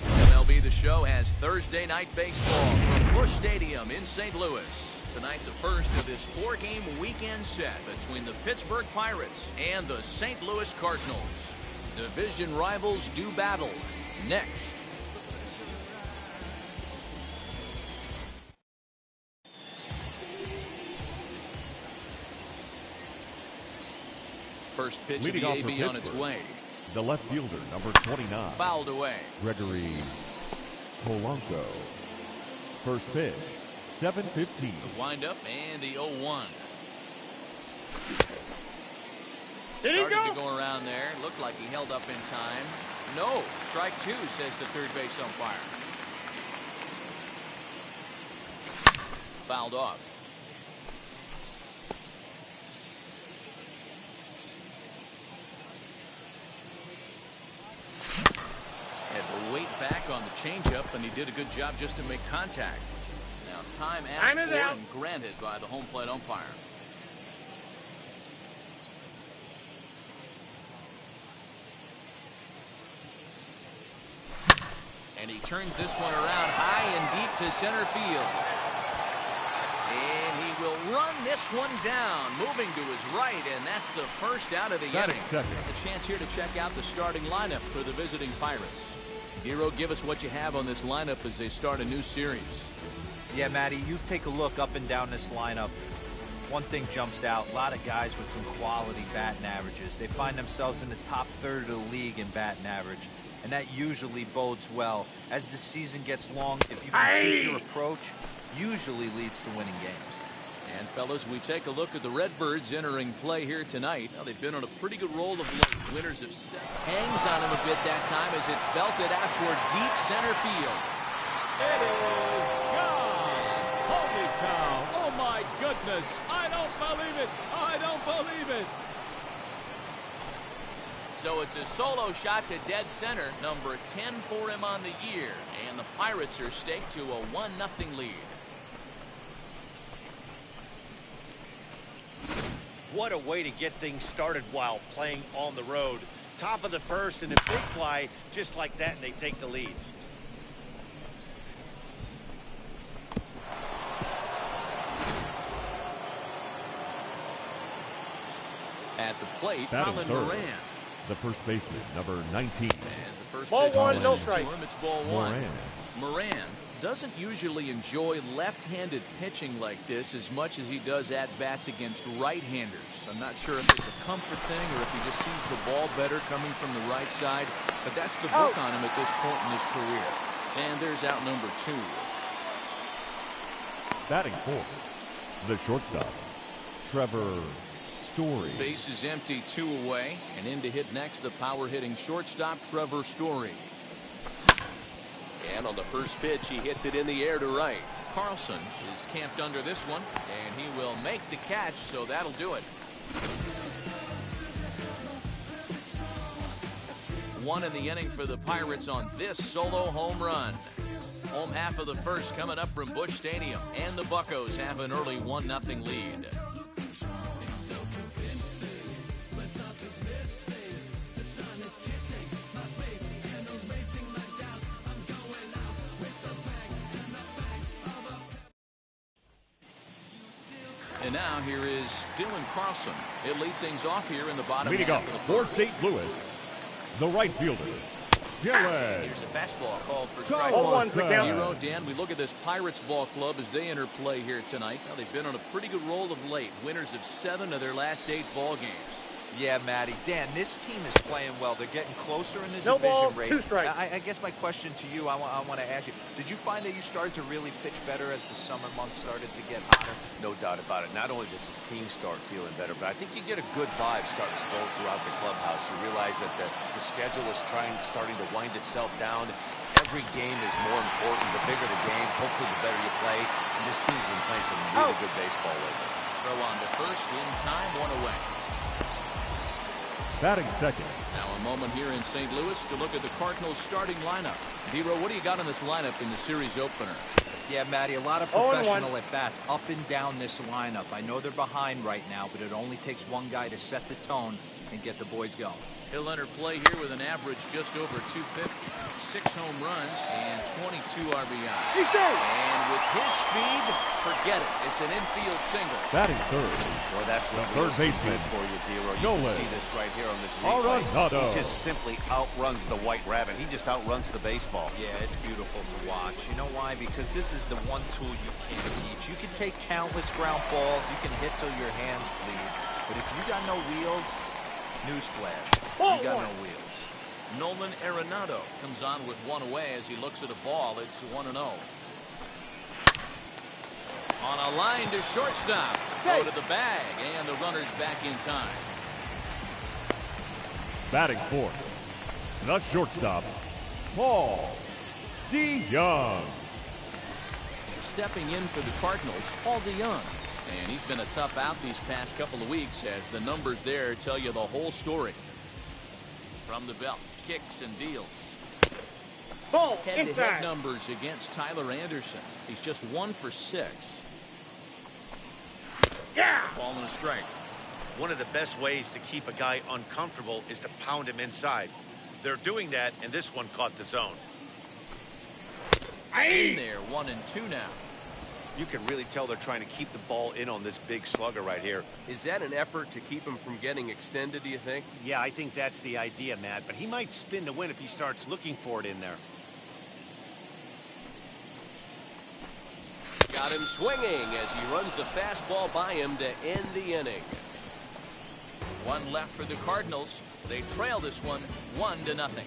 MLB The Show has Thursday night baseball from Busch Stadium in St. Louis. Tonight, the first of this four-game weekend set between the Pittsburgh Pirates and the St. Louis Cardinals. Division rivals do battle. Next. First pitch of the AB on its way. The left fielder, number 29. Fouled away. Gregory Polanco. First pitch, 7:15. The windup and the 0-1. Did he go? Started to go around there. Looked like he held up in time. No. Strike two, says the third base umpire. Fouled off. Had to wait back on the changeup, and he did a good job just to make contact. Now time asked for and granted by the home plate umpire. And he turns this one around high and deep to center field. And he will run this one down, moving to his right, and that's the first out of the inning. A chance here to check out the starting lineup for the visiting Pirates. Hero, give us what you have on this lineup as they start a new series. Yeah, Matty, you take a look up and down this lineup. One thing jumps out, a lot of guys with some quality batting averages. They find themselves in the top third of the league in batting average, and that usually bodes well. As the season gets long, if you can keep your approach, usually leads to winning games. And fellas, we take a look at the Redbirds entering play here tonight. Now, they've been on a pretty good roll of late. Winners of 7. Hangs on him a bit that time as it's belted out toward deep center field. It is gone. Holy cow. Oh my goodness. I don't believe it. I don't believe it. So it's a solo shot to dead center, number 10 for him on the year. And the Pirates are staked to a 1-0 lead. What a way to get things started while playing on the road. Top of the first and a big fly just like that, and they take the lead. At the plate, Batting Colin third, Moran. the first baseman, number 19. As the first Ball pitch one, misses no to strike. him, it's ball one. Moran doesn't usually enjoy left-handed pitching like this as much as he does at-bats against right-handers. I'm not sure if it's a comfort thing or if he just sees the ball better coming from the right side, but that's the book on him at this point in his career. And there's out number 2. Batting fourth, the shortstop, Trevor Story. Base is empty, 2 away, and in to hit next, the power-hitting shortstop, Trevor Story. And on the first pitch, he hits it in the air to right. Carlson is camped under this one, and he will make the catch, so that'll do it. 1 in the inning for the Pirates on this solo home run. Home half of the first coming up from Busch Stadium, and the Buccos have an early 1-0 lead. And now here is Dylan Carlson. He'll lead things off here in the bottom Leading half up of the for first. St. Louis, the right fielder, Dylan. Here's a fastball called for strike Carlson. one. Hero, Dan, we look at this Pirates ball club as they enter play here tonight. Now, they've been on a pretty good roll of late. Winners of 7 of their last 8 ball games. Yeah, Matty. Dan, this team is playing well. They're getting closer in the No division ball, race. 2 strikes. I guess my question to you, I want to ask you, did you find that you started to really pitch better as the summer months started to get hotter? No doubt about it. Not only does the team start feeling better, but I think you get a good vibe starting to go throughout the clubhouse. You realize that the schedule is starting to wind itself down. Every game is more important. The bigger the game, hopefully the better you play. And this team's been playing some really good baseball lately. Throw on to first, in time, 1 away. Batting second. Now a moment here in St. Louis to look at the Cardinals starting lineup. Dero, what do you got in this lineup in the series opener? Yeah, Matty, a lot of professional at-bats up and down this lineup. I know they're behind right now, but it only takes one guy to set the tone and get the boys going. He'll enter play here with an average just over 250, 6 home runs, and 22 RBI. And with his speed, forget it. It's an infield single. Batting third. Well, that's what the third baseman for you, D-Roy. You can see this right here on this replay. He just simply outruns the white rabbit. He just outruns the baseball. Yeah, it's beautiful to watch. You know why? Because this is the one tool you can't teach. You can take countless ground balls. You can hit till your hands bleed. But if you got no wheels, newsflash, you got no wheels. Nolan Arenado comes on with one away as he looks at a ball. It's 1-0. On a line to shortstop. Go to the bag, and the runner's back in time. Batting fourth, the shortstop, Paul DeYoung. Stepping in for the Cardinals, Paul DeYoung. And he's been a tough out these past couple of weeks as the numbers there tell you the whole story. From the belt, kicks and deals. Head-to-head numbers against Tyler Anderson. He's just 1 for 6. Ball and a strike. One of the best ways to keep a guy uncomfortable is to pound him inside. They're doing that, and this one caught the zone. In there, 1-2 now. You can really tell they're trying to keep the ball in on this big slugger right here. Is that an effort to keep him from getting extended, do you think? Yeah, I think that's the idea, Matt. But he might spin to win if he starts looking for it in there. Got him swinging as he runs the fastball by him to end the inning. 1 left for the Cardinals. They trail this one 1-0.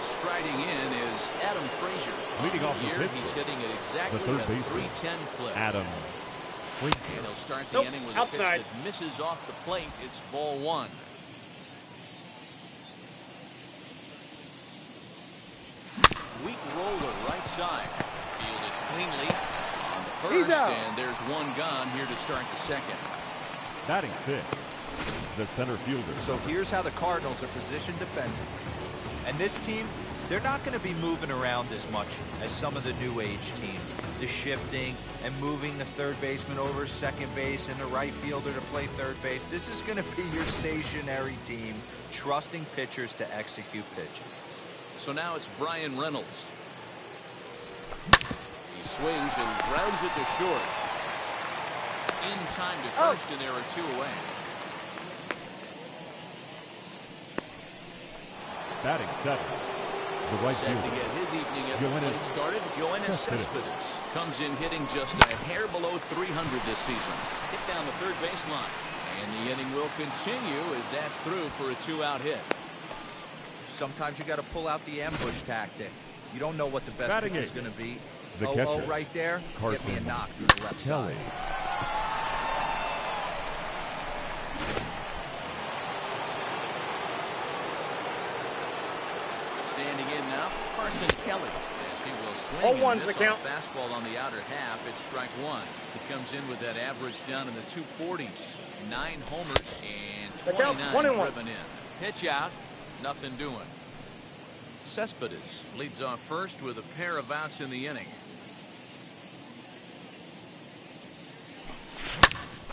Striding in is Adam Frazier. Leading off the fifth, he's hitting at exactly the third a baseman, 310 clip. Adam Frazier. And he'll start the inning with a pitch that misses off the plate. It's ball 1. Weak roller right side. Fielded cleanly on the first, and there's 1 gone here to start the second. Batting sixth, the center fielder. So here's how the Cardinals are positioned defensively. And this team, they're not going to be moving around as much as some of the new age teams. The shifting and moving the third baseman over second base and the right fielder to play third base. This is going to be your stationary team, trusting pitchers to execute pitches. So now it's Brian Reynolds. He swings and grounds it to short. In time to first, and there are 2 away. Batting seventh, the right Set to fielder. get his evening at the plate started. Yoenis Cespedes comes in hitting just a hair below 300 this season. Hit down the third baseline. And the inning will continue as that's through for a 2-out hit. Sometimes you got to pull out the ambush tactic. You don't know what the best pitch is going to be. The Oh, catcher, right there. Carson Get me a knock through the left Kelly. side. Standing in now, Carson Kelly, as he will swing and miss on a fastball on the outer half. It's strike 1. He comes in with that average down in the 240s. 9 homers and 29 driven in. Pitch out, nothing doing. Cespedes leads off first with a pair of outs in the inning.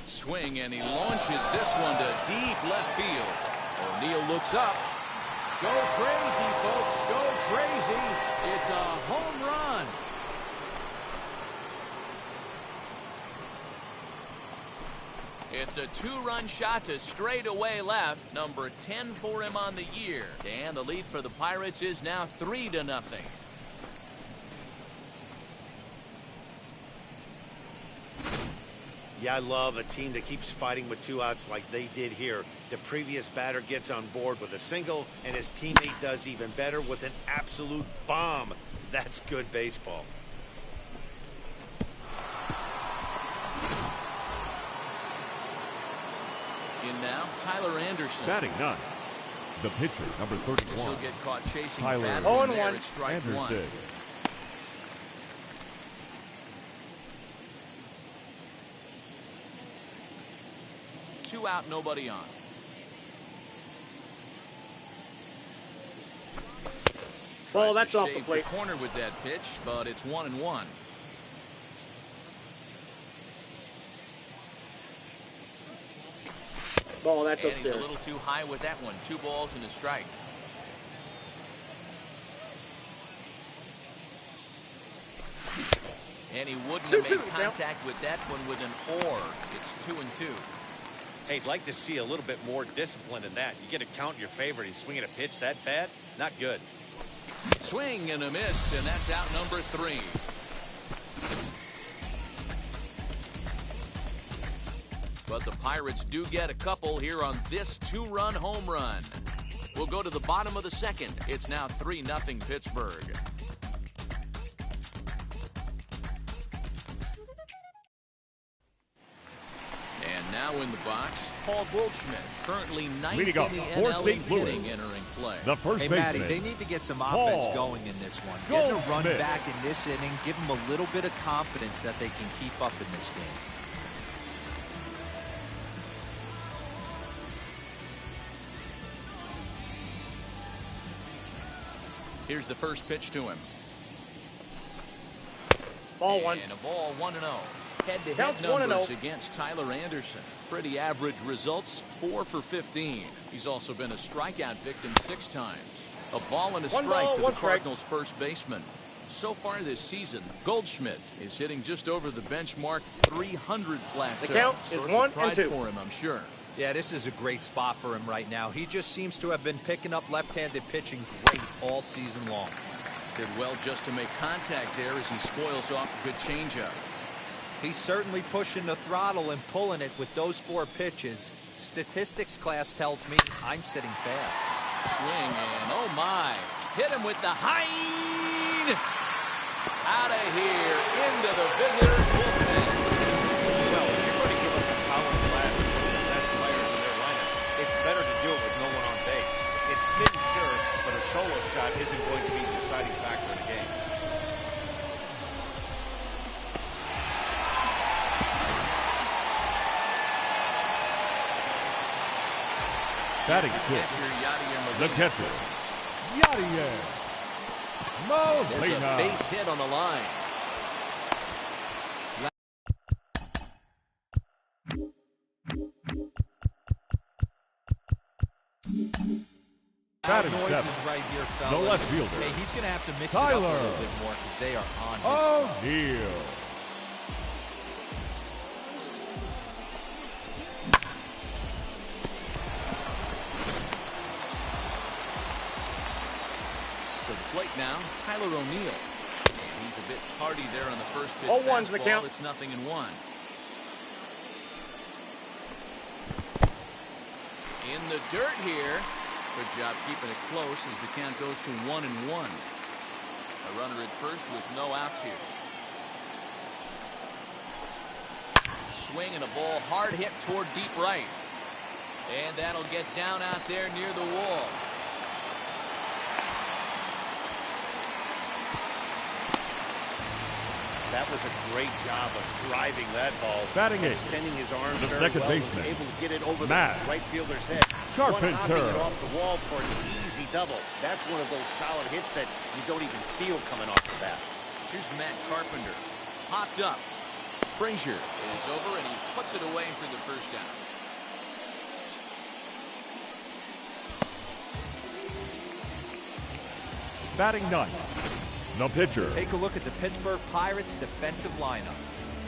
Swing, and he launches this one to deep left field. O'Neill looks up. Go crazy, folks. Go crazy. It's a home run. It's a 2-run shot to straightaway left. Number 10 for him on the year. And the lead for the Pirates is now 3-0. Yeah, I love a team that keeps fighting with 2 outs like they did here. The previous batter gets on board with a single, and his teammate does even better with an absolute bomb. That's good baseball. In now, Tyler Anderson. Batting 9, the pitcher, number 31. He'll get caught chasing Tyler Tyler there at strike Anderson. 1. 2 out, nobody on. Ball, that's off the Shave plate. the corner with that pitch, but it's 1-1. Ball, that's And he's a upstairs. little too high with that one. 2 balls and a strike. And he wouldn't have made contact with that one with an or. It's 2-2. Hey, I'd like to see a little bit more discipline in that. You get a count in your favor. He's swinging a pitch that bad. Not good. Swing and a miss, and that's out number 3. But the Pirates do get a couple here on this 2-run home run. We'll go to the bottom of the 2nd. It's now 3-0 Pittsburgh. And now in the box, Paul Goldschmidt, currently 9th in the NL in hitting, entering play. The first Hey, baseman. Matty, they need to get some offense Paul going in this one. Getting a run Goldschmidt. back in this inning, give them a little bit of confidence that they can keep up in this game. Here's the first pitch to him. Ball 1. And a ball 1-0. Head-to-head Counts numbers 1-0. against Tyler Anderson. Pretty average results, 4 for 15. He's also been a strikeout victim 6 times. A ball and a One strike ball, to the one strike. Cardinals' first baseman. So far this season, Goldschmidt is hitting just over the benchmark 300 plateau. The count is Source of 1 and pride 2. for him, I'm sure. Yeah, this is a great spot for him right now. He just seems to have been picking up left-handed pitching great all season long. Did well just to make contact there as he spoils off a good changeup. He's certainly pushing the throttle and pulling it with those 4 pitches. Statistics class tells me I'm sitting fast. Swing and oh my, hit him with the hind. Out of here into the visitors' bullpen. Well, if you're going to give up the power blast to one of the best players in their lineup, it's better to do it with no one on base. It stings, sure, but a solo shot isn't going to be the deciding factor in the game. Batting Catcher, the catcher, Yadier There's a Molina. base hit on the line. Batting Noise 7th, is right here, the fellas. left fielder, Hey, he's going to have to mix it up a Tyler little bit more because they are on his stuff. O'Neill. To the plate now, Tyler O'Neill. He's a bit tardy there on the first pitch. 0-1's the fastball. count. It's 0-1. In the dirt here. Good job keeping it close as the count goes to 1-1. A runner at first with no outs here. Swing and a ball hard hit toward deep right. And that'll get down out there near the wall. That was a great job of driving that ball. Batting 8th, extending his arms the very second well, baseman, was able to get it over Matt the right fielder's head. Carpenter. One-hopping it off the wall for an easy double. That's one of those solid hits that you don't even feel coming off the bat. Here's Matt Carpenter. Popped up. Frazier is over and he puts it away for the first down. batting 9th, the pitcher. Take a look at the Pittsburgh Pirates defensive lineup.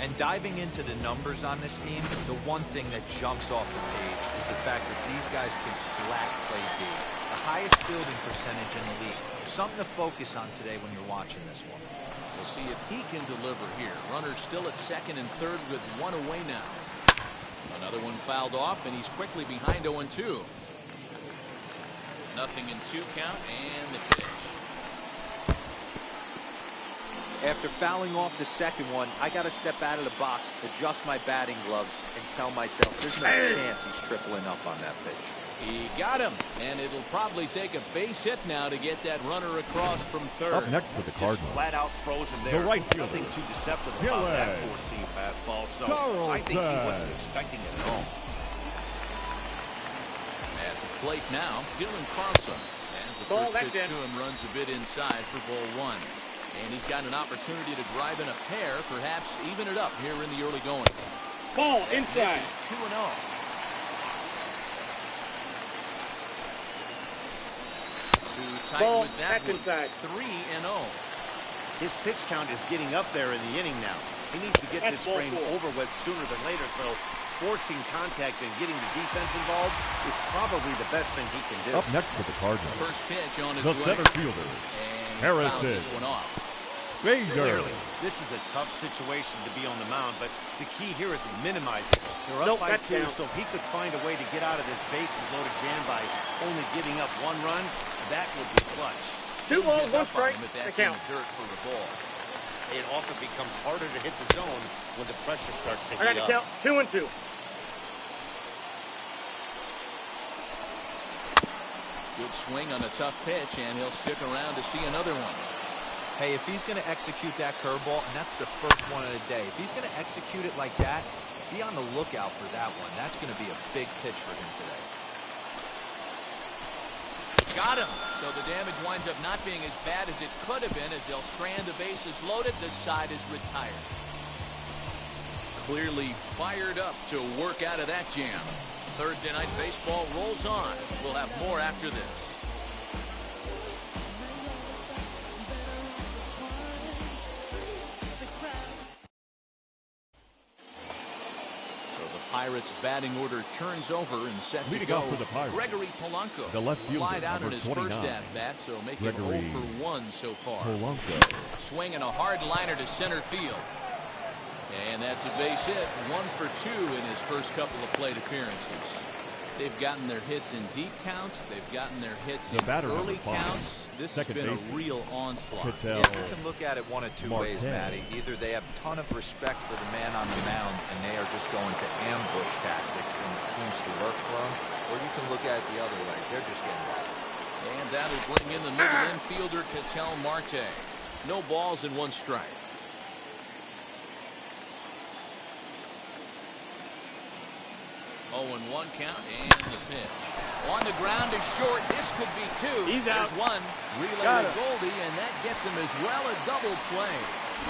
And diving into the numbers on this team, the one thing that jumps off the page is the fact that these guys can flat play D. The highest fielding percentage in the league. Something to focus on today when you're watching this one. We'll see if he can deliver here. Runner still at second and third with one away now. Another one fouled off, and he's quickly behind 0-2. 0-2 count, and the pitch. After fouling off the second one, I got to step out of the box, adjust my batting gloves, and tell myself there's no chance he's tripling up on that pitch. He got him, and it'll probably take a base hit now to get that runner across from third. Up next for the Just Cardinals, flat out frozen there. the right fielder, Nothing too deceptive about that four-seam fastball. So I think he wasn't expecting it at all. plate now, Dylan Carlson. As the Ball, first pitch that's to him runs a bit inside for ball 1. And he's got an opportunity to drive in a pair, perhaps even it up here in the early going. Ball And inside. this is 2-0. To tighten Ball, with that that's one. inside. 3-0. His pitch count is getting up there in the inning now. He needs to get That's this ball frame 4. over with sooner than later, so forcing contact and getting the defense involved is probably the best thing he can do. Up next for the Cardinals, First pitch on his the way. center fielder, And he Harrison. fouls this one off. Bader. Clearly, this is a tough situation to be on the mound, but the key here is minimizing. They're up Nope, by that's 2, down. so if he could find a way to get out of this bases-loaded jam by only giving up 1 run, that would be clutch. 2 balls, Changes 1 up on strike. him, but The that's in count. the dirt for the ball. It often becomes harder to hit the zone when the pressure starts to I got heat to up. count 2 and 2. Good swing on a tough pitch, and he'll stick around to see another one. Hey, if he's going to execute that curveball, and that's the first one of the day, if he's going to execute it like that, be on the lookout for that one. That's going to be a big pitch for him today. Got him. So the damage winds up not being as bad as it could have been as they'll strand the bases loaded. The side is retired. Clearly fired up to work out of that jam. Thursday Night Baseball rolls on. We'll have more after this. Pirates batting order turns over and set to Leading go. off for the Pirates, Gregory Polanco. the left fielder, Flied out in number his 29. first at-bat, so making Gregory 0 for 1 so far. Polanco. Swinging a hard liner to center field. And that's a base hit. 1 for 2 in his first couple of plate appearances. They've gotten their hits in deep counts. They've gotten their hits in batter, early number 5, counts. This has second been baseman, a real onslaught. Patel. Yeah, you can look at it one of 2 ways, Martin. Matty. Either they have a ton of respect for the man on the mound and they are just going to ambush tactics and it seems to work for them, or you can look at it the other way. They're just getting better. And that'll bring in the middle infielder, Ketel Marte. No balls and 1 strike. 0-1 count and the pitch. On the ground is short. This could be 2. He's out. There's 1. Relay Got to it. Goldie, and that gets him as well a double play.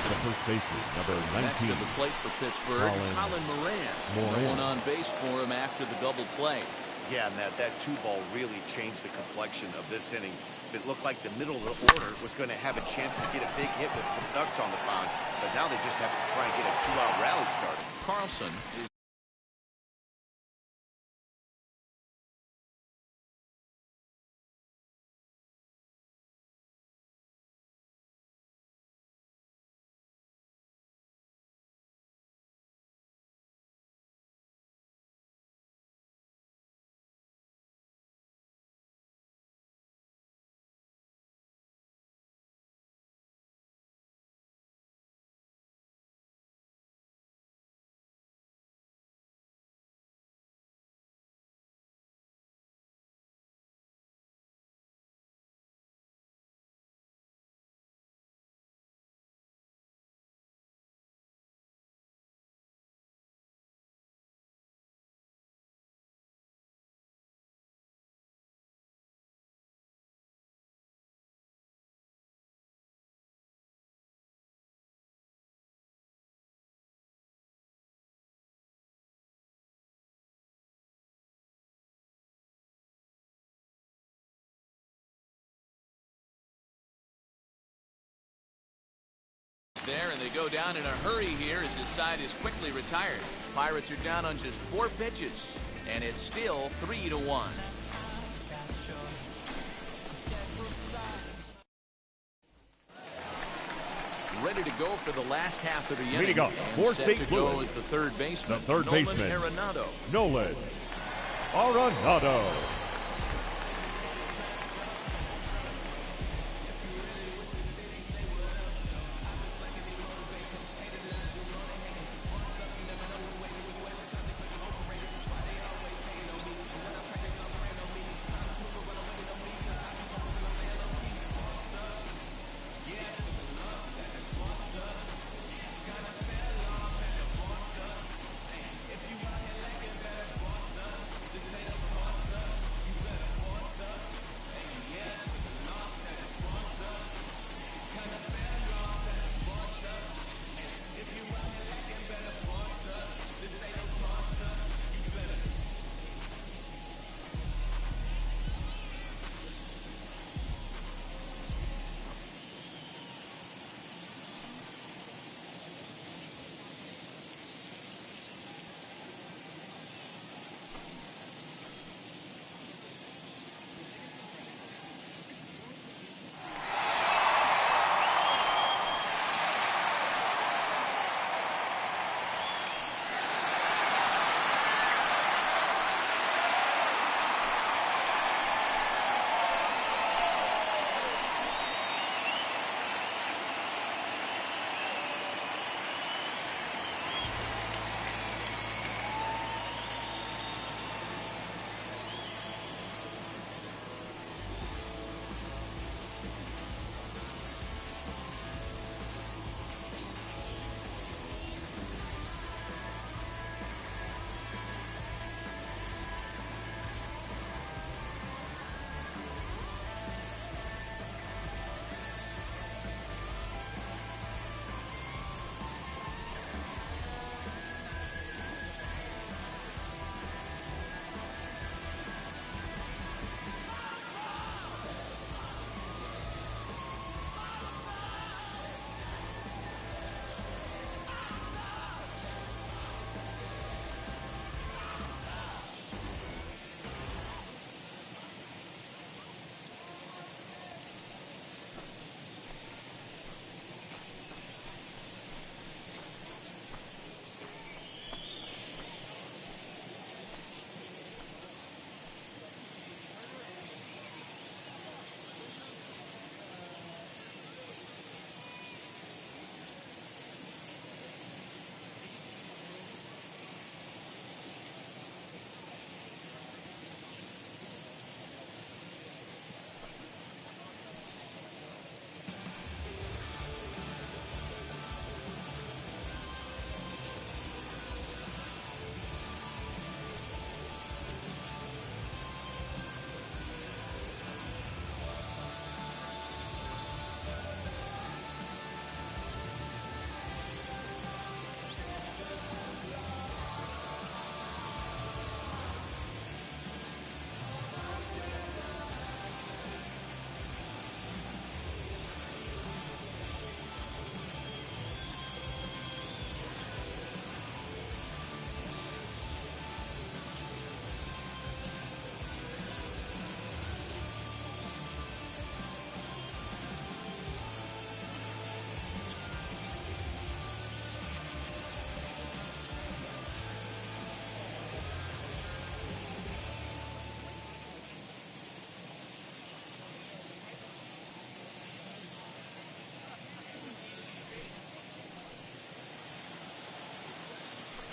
The first baseman, number Next 19. to the plate for Pittsburgh, Colin Moran. No one on base for him after the double play. Yeah, and that 2 ball really changed the complexion of this inning. It looked like the middle of the order was going to have a chance to get a big hit with some ducks on the pond, but now they just have to try and get a 2-out rally started. Carlson is there, and they go down in a hurry here as his side is quickly retired. Pirates are down on just 4 pitches, and it's still 3-1. Ready to go for the last half of the inning. Leading off And for set St. to go Louis, as the third baseman, the third Nolan baseman, Arenado. Nolan Arenado.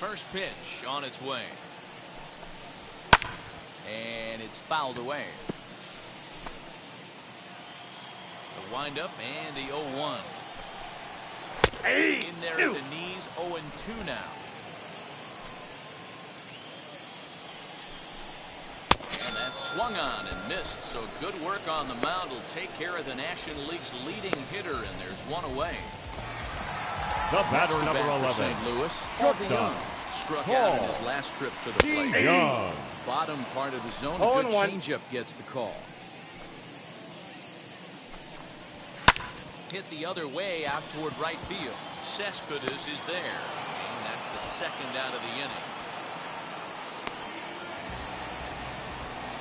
First pitch on its way. And it's fouled away. The windup and the 0-1. In there at the knees, 0-2 now. And that's swung on and missed, so good work on the mound will take care of the National League's leading hitter, and there's one away. The batter, number 11, St. Louis. shortstop, Struck out in his last trip to the plate. Young. Bottom part of the zone, a good changeup gets the call. Hit the other way out toward right field. Cespedes is there, and that's the second out of the inning.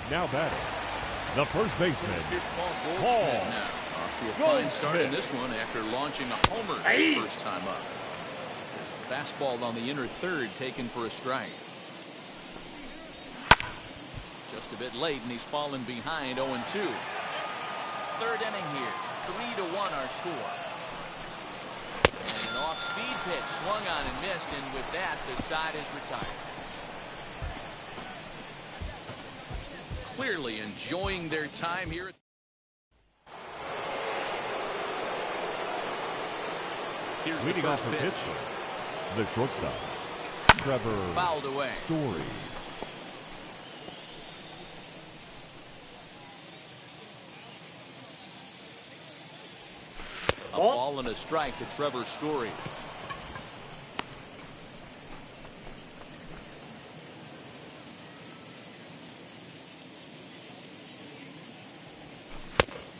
Now batting, the first baseman, Paul now off to a fine start in this one after launching a homer his first time up. There's a fastball on the inner third taken for a strike. Just a bit late, and he's fallen behind 0-2. Third inning here, 3-1 our score. And an off-speed pitch swung on and missed, and with that, the side is retired. Clearly enjoying their time here. Here's leading the off first the pitch. the shortstop, Trevor Fouled away. Story. A ball and a strike to Trevor Story.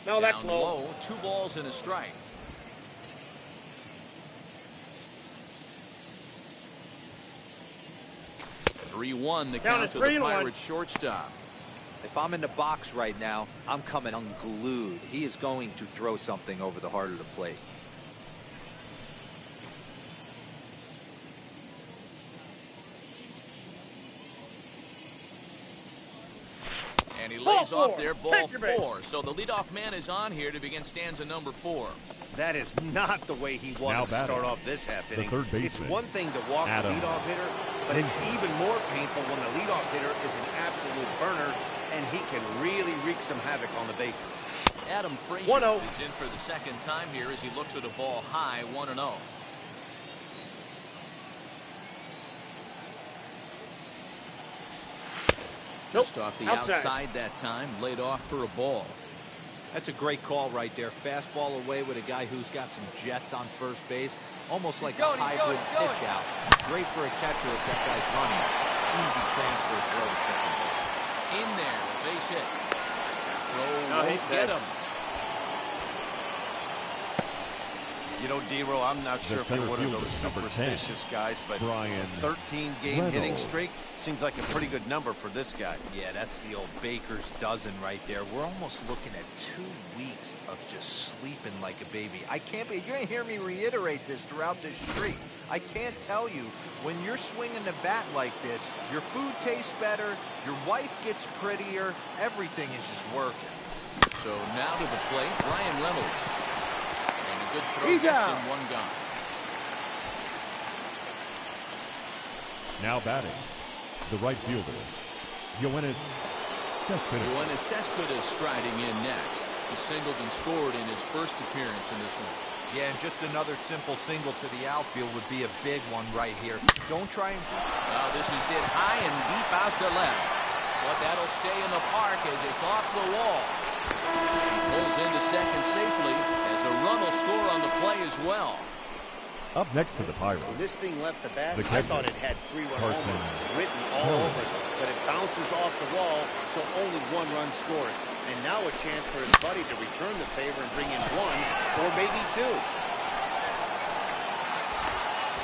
No, that's Down low. 2 balls and a strike. (3-1) the count to the Pirates shortstop. If I'm in the box right now, I'm coming unglued. He is going to throw something over the heart of the plate. And he lays off there, ball 4. So the leadoff man is on here to begin stanza number 4. That is not the way he wanted to start off this half inning. It's one thing to walk the leadoff hitter, but it's even more painful when the leadoff hitter is an absolute burner, and he can really wreak some havoc on the bases. Adam Frazier is in for the second time here as he looks at a ball high, 1-0. Just off the outside that time, laid off for a ball. That's a great call right there. Fastball away with a guy who's got some jets on first base. Almost like a hybrid pitch out. Great for a catcher if that guy's running. Easy transfer throw to second base. In there, a base hit. Throw won't get him. You know, D-Row, I'm not sure if you're one of those superstitious guys, but 13-game hitting streak seems like a pretty good number for this guy. Yeah, that's the old baker's dozen right there. We're almost looking at 2 weeks of just sleeping like a baby. I can't be, you're going to hear me reiterate this throughout this streak. I can't tell you, when you're swinging the bat like this, your food tastes better, your wife gets prettier, everything is just working. So now to the plate, Ryan Reynolds. Good throw gets him one gone. Now batting, the right fielder, Yoenis Cespedes. Yoenis Cespedes striding in next. He singled and scored in his first appearance in this one. Yeah, and just another simple single to the outfield would be a big one right here. Don't try and... This is hit high and deep out to left. But that'll stay in the park as it's off the wall. He pulls into second safely as a run will score on the play as well. Up next for the Pirates. When this thing left the bat, The I thought it had 3-1 homer written all over it, but it bounces off the wall, so only 1 run scores. And now a chance for his buddy to return the favor and bring in 1 or maybe 2.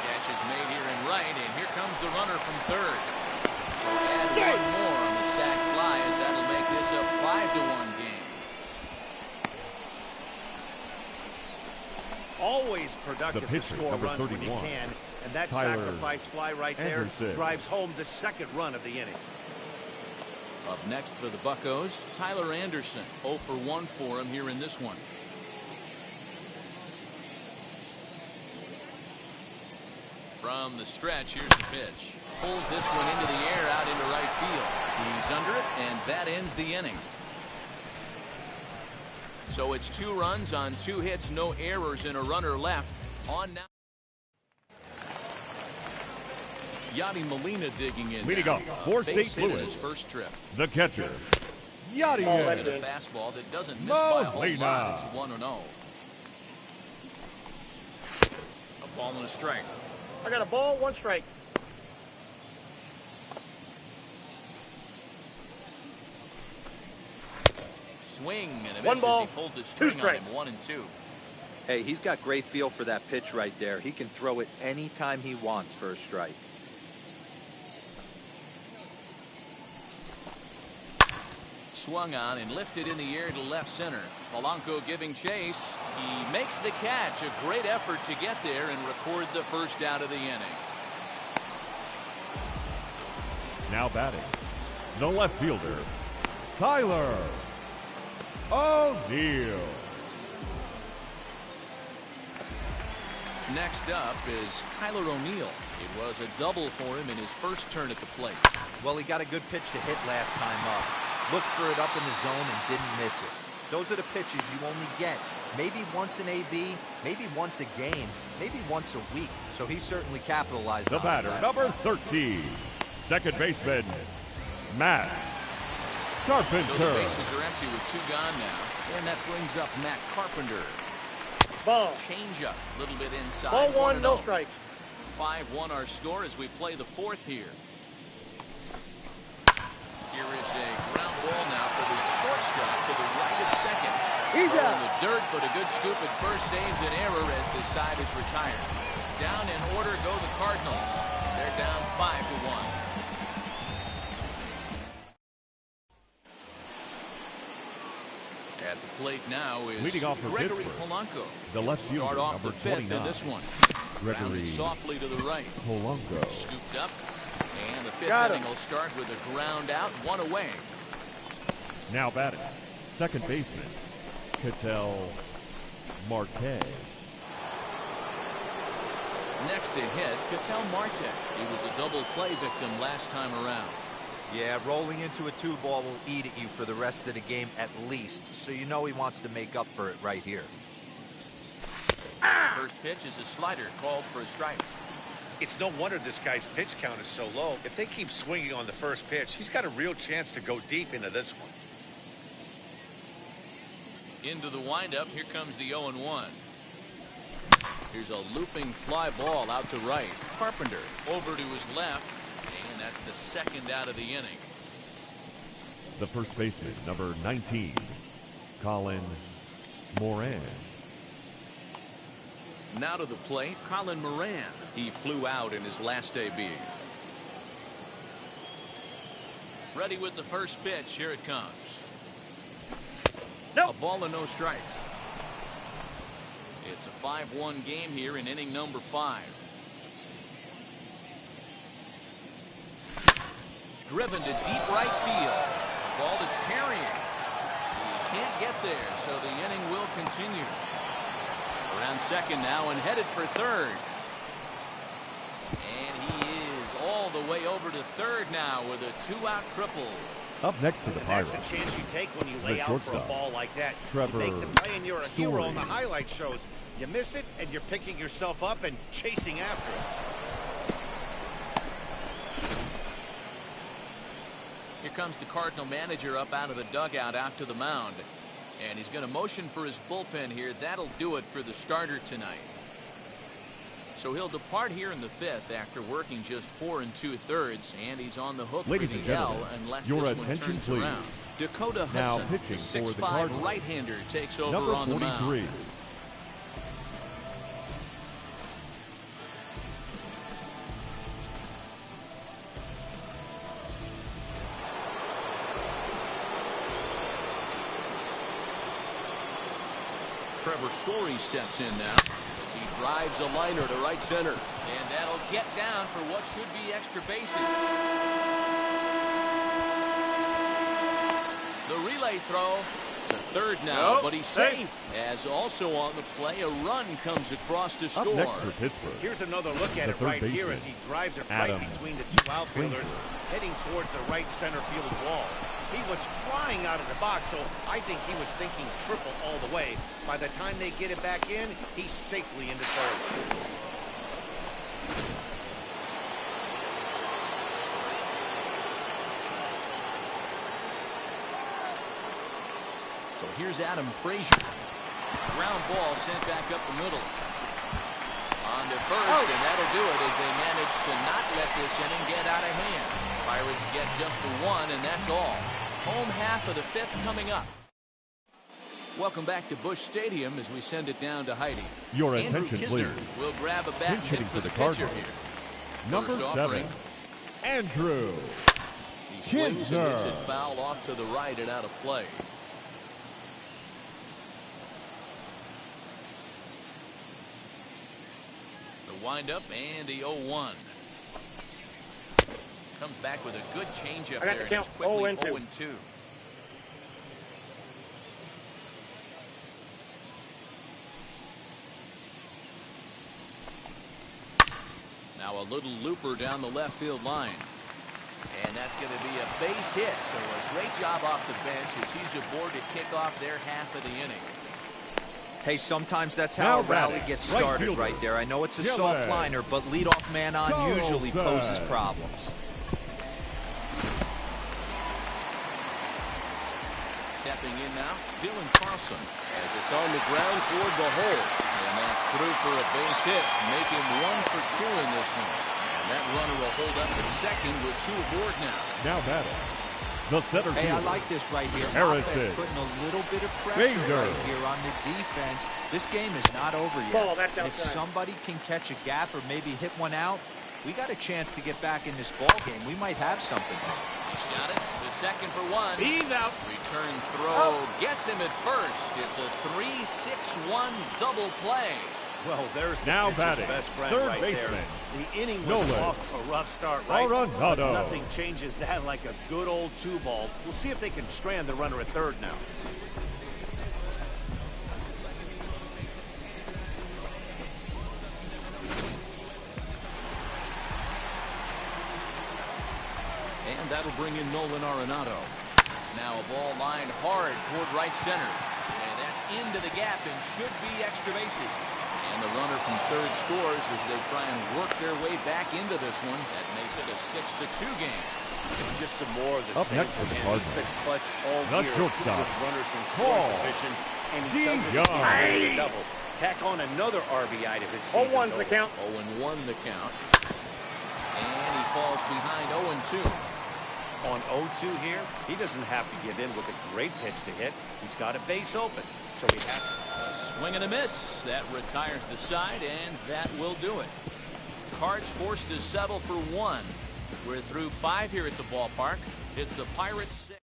Catch is made here in right, and here comes the runner from third. So add 1 more on the sac fly as that'll make this a 5-1 game. Always productive to score runs 31, when you can, and that Tyler sacrifice fly right there drives home the second run of the inning. Up next for the Buccos, Tyler Anderson. 0 for 1 for him here in this one. From the stretch, here's the pitch. Pulls this one into the air out into right field. He's under it, and that ends the inning. So it's 2 runs on 2 hits, no errors, and a runner left. On now. Yadi Molina digging in. Leading off for St. Louis. His first trip. The catcher, Yadi. And a fastball that doesn't miss by a whole lot. It's 1-0. A ball and a strike. I got a ball, 1 strike. Swing and a 1 miss ball, as he pulled the string 2 on strike. him. 1-2. Hey, he's got great feel for that pitch right there. He can throw it anytime he wants for a strike. Swung on and lifted in the air to left center. Polanco giving chase. He makes the catch. A great effort to get there and record the first out of the inning. Now batting, the left fielder, Tyler O'Neill. Next up is Tyler O'Neill. It was a double for him in his first turn at the plate. Well, he got a good pitch to hit last time up. Looked for it up in the zone and didn't miss it. Those are the pitches you only get maybe once in AB, maybe once a game, maybe once a week. So he certainly capitalized on it. The batter, number 13, second baseman, Matt Carpenter. So the bases are empty with 2 gone now. And that brings up Matt Carpenter. Ball. Change up, a little bit inside. Ball 1, no 1-0. strike. 5-1 our score as we play the 4th here. Here is a ground ball now for the shortstop to the right of second. He's Throw out. in the dirt, but a good scoop at first saves an error as the side is retired. Down in order go the Cardinals. They're down 5-1. At the plate now is Leading off for Gregory Pittsburgh, Polanco. the left fielder, Start off number the 5th 29. in this one. Gregory Grounded softly to the right. Polanco. Scooped up. And the 5th Got inning him. will start with a ground out, 1 away. Now batting, second baseman, Ketel Marte. Next to hit, Ketel Marte. He was a double play victim last time around. Yeah, rolling into a 2-ball will eat at you for the rest of the game at least. So you know he wants to make up for it right here. First pitch is a slider called for a strike. It's no wonder this guy's pitch count is so low. If they keep swinging on the first pitch, he's got a real chance to go deep into this one. Into the windup, here comes the 0-1. Here's a looping fly ball out to right. Carpenter over to his left, and that's the 2nd out of the inning. The first baseman, number 19, Colin Moran. Now to the plate, Colin Moran. He flew out in his last AB. Ready with the first pitch. Here it comes. Nope. A ball and no strikes. It's a 5-1 game here in inning number 5. Driven to deep right field. Ball that's carrying. He can't get there, so the inning will continue. Around second now and headed for third. And he is all the way over to third now with a 2-out triple. Up next to the Pirates, That's the chance you take when you the lay out for a shortstop, ball like that. Trevor You make the play and you're a hero Story. on the highlight shows. You miss it and you're picking yourself up and chasing after it. Here comes the Cardinal manager up out of the dugout out to the mound. And he's going to motion for his bullpen here. That'll do it for the starter tonight. So he'll depart here in the 5th after working just 4 2/3, and he's on the hook Ladies for and the L gentlemen, unless your this one attention, turns please. around. Dakota Now Hudson, pitching the for the 6'5" Cardinals, right-hander, takes over number on the mound. 43. Trevor Story steps in now as he drives a liner to right center. And that'll get down for what should be extra bases. The relay throw It's a third now, but he's safe. As also on the play, a run comes across to score. Up next for Pittsburgh. Here's another look at it right here as he drives it right between the two outfielders, heading towards the right center field wall. He was flying out of the box, so I think he was thinking triple all the way. By the time they get it back in, he's safely into third. So here's Adam Frazier. Ground ball sent back up the middle. On to first, and that'll do it as they manage to not let this inning get out of hand. Pirates get just the one, and that's all. Home half of the fifth coming up. Welcome back to Busch Stadium as we send it down to Heidi. Your Andrew attention, Kisner please. will grab a bat and hit for the pitcher Cardinals. here. Number First 7, offering. Andrew He swings and hits it Kisner. foul off to the right and out of play. The windup and the 0-1. Comes back with a good changeup there, and it's quickly 0-2. Now a little looper down the left field line. And that's going to be a base hit. So a great job off the bench as he's aboard to kick off their half of the inning. Hey, sometimes that's how a rally gets started right there. I know it's a soft liner, but leadoff man on usually poses problems. Stepping in now, Dylan Carlson, as it's on the ground toward the hole. And that's through for a base hit, making 1 for 2 in this one. And that runner will hold up at second with 2 aboard now. Now batting, the center Hey, I fielder. like this right here. Harrison. Offense putting a little bit of pressure right here on the defense. This game is not over yet. If somebody can catch a gap or maybe hit one out, we got a chance to get back in this ball game. We might have something. He's got it. The second for 1. He's out. Return throw gets him at first. It's a 3-6-1 double play. Well, there's the Now pitcher's batting, best friend third right baseman. there. The inning was Nolan. off to a rough start, right? Arenado. But nothing changes that like a good old 2-ball. We'll see if they can strand the runner at third now. And that'll bring in Nolan Arenado. Now a ball lined hard toward right center. And that's into the gap and should be extra bases. And the runner from third scores as they try and work their way back into this one. That makes it a 6-2 game. Just some more of the Up same next for for the him. He's Cardinals. been clutch all The year shortstop. with runners in scoring position, and he does it again with a double. Tack on another RBI to his season 0-1's the total. count. 0-1 the count. And he falls behind 0-2. On 0-2 here, he doesn't have to give in with a great pitch to hit. He's got a base open, so he has to. A swing and a miss. That retires the side, and that will do it. Cards forced to settle for 1. We're through 5 here at the ballpark. It's the Pirates 6.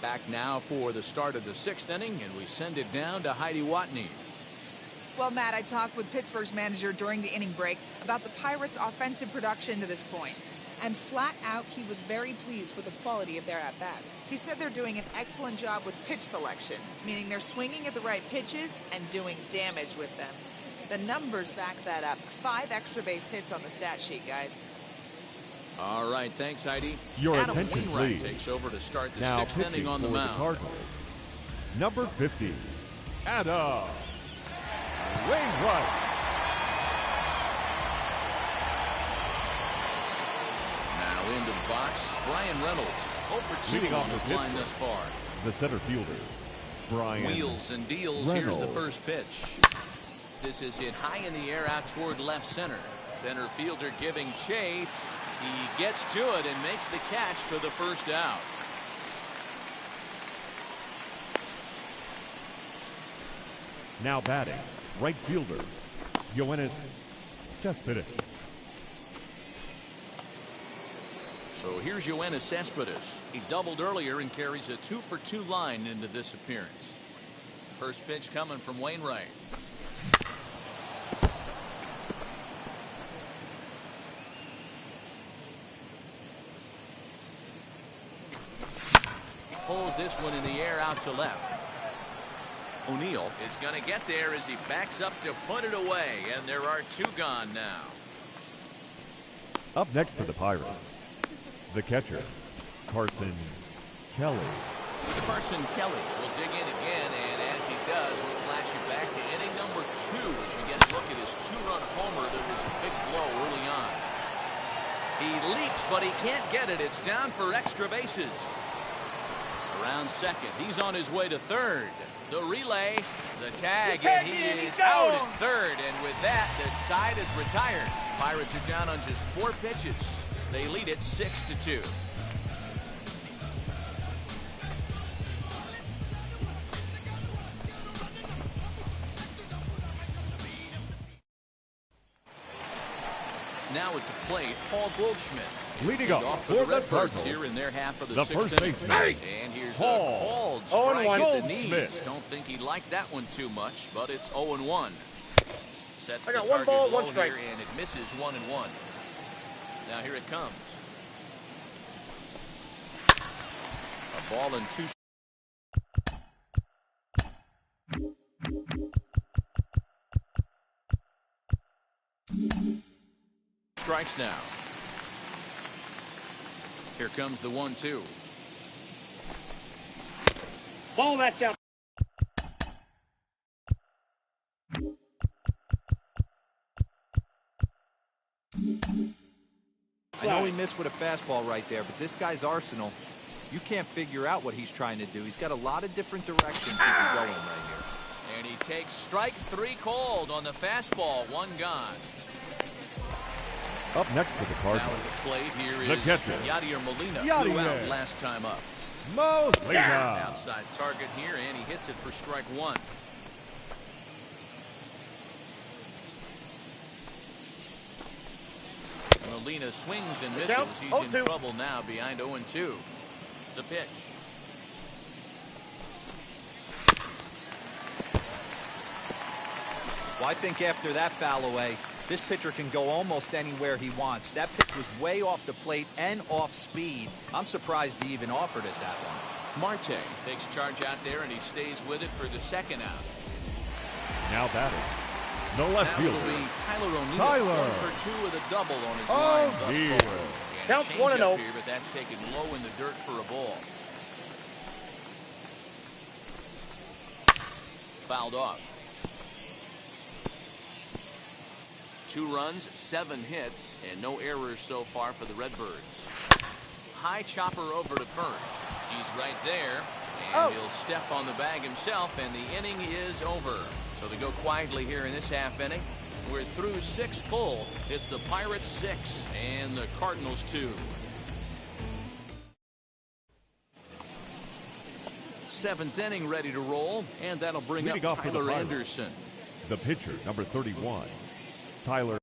Back now for the start of the 6th inning, and we send it down to Heidi Watney. Well, Matt, I talked with Pittsburgh's manager during the inning break about the Pirates' offensive production to this point. And flat out, he was very pleased with the quality of their at-bats. He said they're doing an excellent job with pitch selection, meaning they're swinging at the right pitches and doing damage with them. The numbers back that up. 5 extra base hits on the stat sheet, guys. All right, thanks, Heidi. Your Adam attention, Wainwright please. takes over to start the Now 6th inning pitching on the for the mound. Cardinals. Number 50, Adam Wainwright. Now into the box, Brian Reynolds. 0 for 2 Leading off on his the line thus far. The center fielder, Brian Wheels and deals. Reynolds. Here's the first pitch. This is hit high in the air out toward left center. Center fielder giving chase. He gets to it and makes the catch for the first out. Now batting, right fielder, Yoenis Cespedes. So here's Yoenis Cespedes. He doubled earlier and carries a 2 for 2 line into this appearance. First pitch coming from Wainwright. pulls this one in the air out to left. O'Neill is going to get there as he backs up to put it away, and there are 2 gone now. Up next for the Pirates, the catcher, Carson Kelly. Carson Kelly will dig in again, and as he does, we'll flash you back to inning number 2 as you get a look at his 2-run homer that was a big blow early on. He leaps, but he can't get it. It's down for extra bases. Around second, he's on his way to third. The relay, the tag, and he is out at third. And with that, the side is retired. Pirates are down on just 4 pitches. They lead it 6-2. Now at the plate, Paul Goldschmidt. Leading off for the Redbirds here in their half of the 6th first inning. baseman, And here's Paul a called strike at the knees. Goldschmidt. Don't think he liked that one too much, but it's 0-1. Sets I the got 1 target ball, low 1 strike. here, and it misses 1-1. Now here it comes. A ball and 2. Strikes now. Here comes the 1-2. Ball, that's out. I know he missed with a fastball right there, but this guy's arsenal, you can't figure out what he's trying to do. He's got a lot of different directions he can go in right here. And he takes strike 3 called on the fastball. 1 gone. Up next for the Now Cardinals, at the plate here the is catcher, Yadier Molina. Yadier. Flew out last time up. Molina. Outside target here, and he hits it for strike 1. Molina swings and misses. He's in 0-2. trouble now behind 0-2. The pitch. Well, I think after that foul away, this pitcher can go almost anywhere he wants. That pitch was way off the plate and off speed. I'm surprised he even offered it that one. Marte takes charge out there, and he stays with it for the 2nd out. Now batting, the left That will fielder, be Tyler O'Neill. Tyler 1 for 2 with a double on his line thus O'Neill. far. And Counts a 1-0. changeup here, but that's taken low in the dirt for a ball. Fouled off. 2 runs, 7 hits, and no errors so far for the Redbirds. High chopper over to first. He's right there, and he'll step on the bag himself, and the inning is over. So they go quietly here in this half inning. We're through 6 full. It's the Pirates 6 and the Cardinals 2. 7th inning ready to roll, and that'll bring Leading up off for the Tyler Pirates, Anderson. the pitcher, number 31, Tyler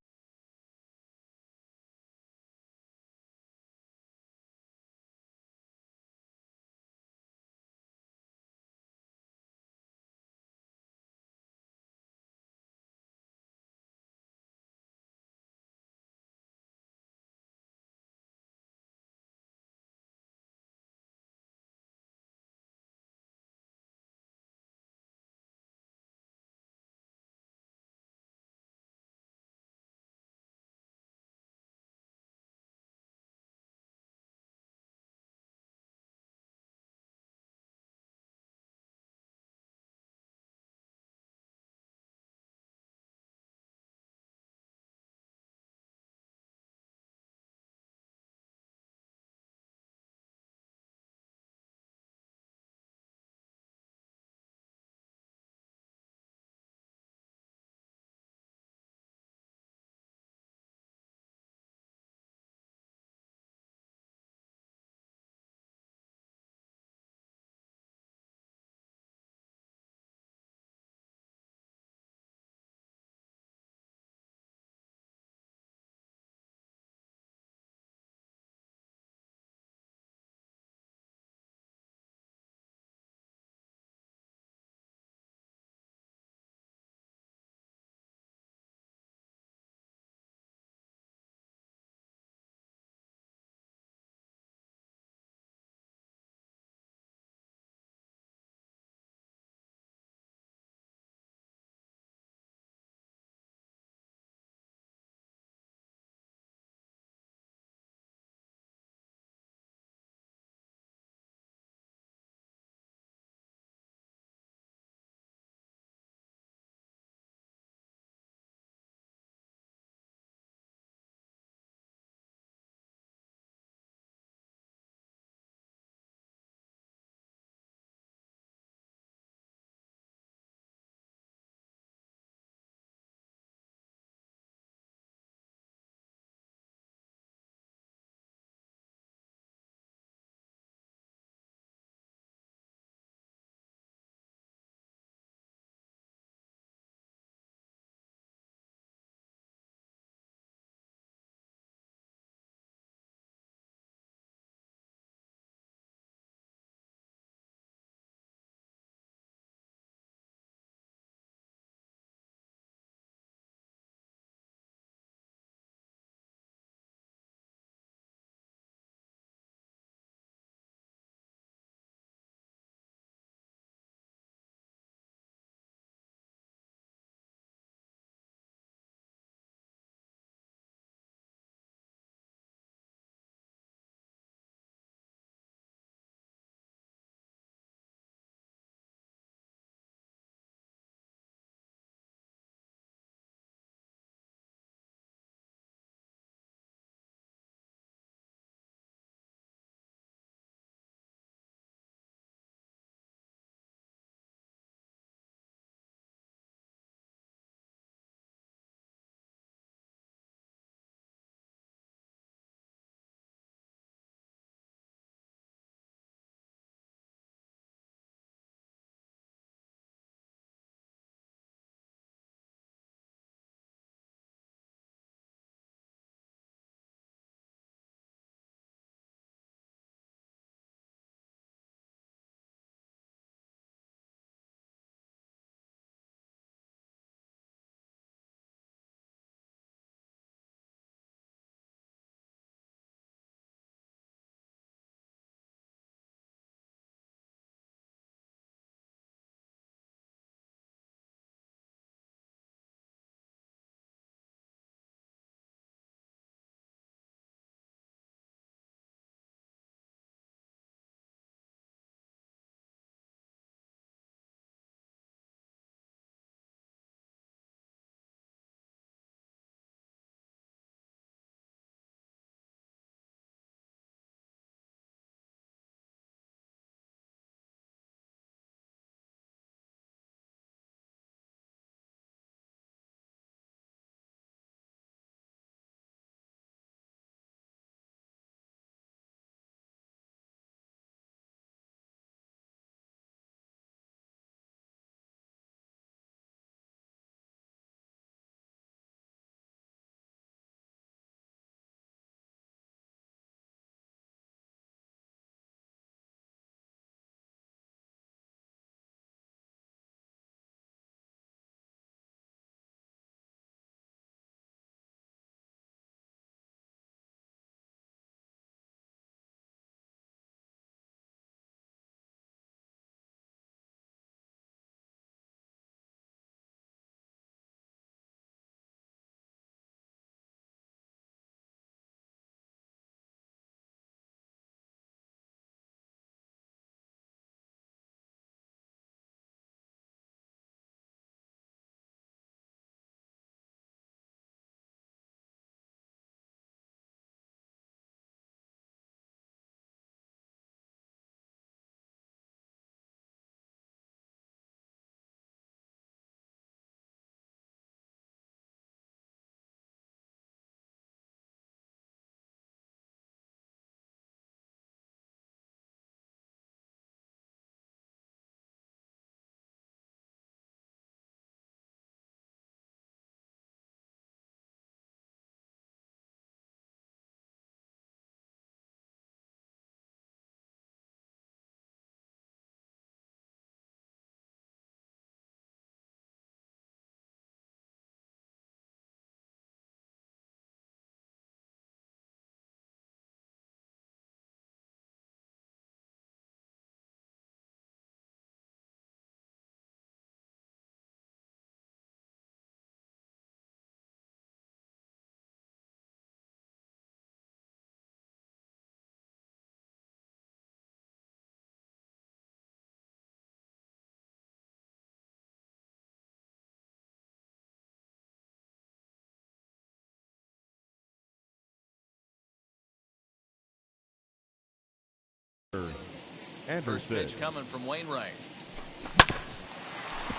First pitch coming from Wainwright.